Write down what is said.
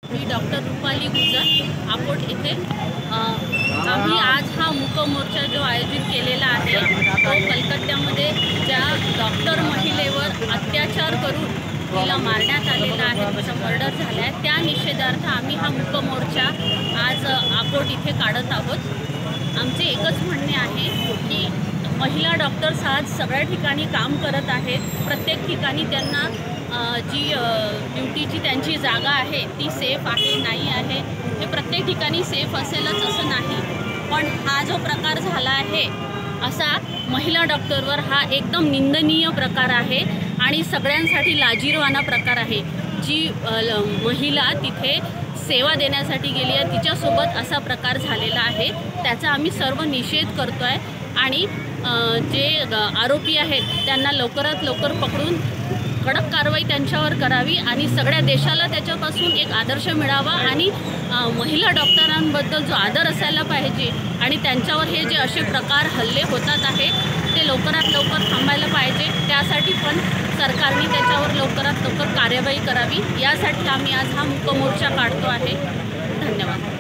मी doctor Rupali गुजर आकोट येथे आम्ही आज हा मूक मोर्चा जो आयोजित केलेला आहे तो कलकत्त्यामध्ये ज्या डॉक्टर महिलेवर अत्याचार करून तिला मारण्यात आलेला आहे, तिचा मर्डर झाला आहे, त्या निषेधार्थ आम्ही हा मूक मोर्चा आज आकोट इथे काढत आहोत। आमचे एकच म्हणणे आहे की महिला डॉक्टर्स आज सगळ्या ठिकाणी काम करत आहेत, प्रत्येक ठिकाणी त्यांना जी ड्युटीची त्यांची जागा आहे ती सेफ आहे नाही आहे, हे प्रत्येक ठिकाणी सेफ असेलच असं नाही, पण हा जो प्रकार झाला आहे असा महिला डॉक्टरवर हा एकदम निंदनीय प्रकार आहे आणि सगळ्यांसाठी लाजिरवाणा प्रकार आहे। जी महिला तिथे सेवा देण्यासाठी गेली आहे तिच्यासोबत असा प्रकार झालेला आहे, त्याचा आम्ही सर्व निषेध करतो आहे आणि जे आरोपी आहेत त्यांना लवकरात लवकर पकडून कडक कारवाई त्यांच्यावर करावी आणि सगळ्या देशाला त्याच्यापासून एक आदर्श मिळावा आणि महिला डॉक्टरांबद्दल जो आदर असायला पाहिजे आणि त्यांच्यावर हे जे असे प्रकार हल्ले होतात आहे ते लवकरात लवकर थांबायला पाहिजे, त्यासाठी पण सरकारने त्याच्यावर लवकरात लवकर कार्यवाही करावी, यासाठी आम्ही आज हा मूक मोर्चा काढतो आहे। धन्यवाद।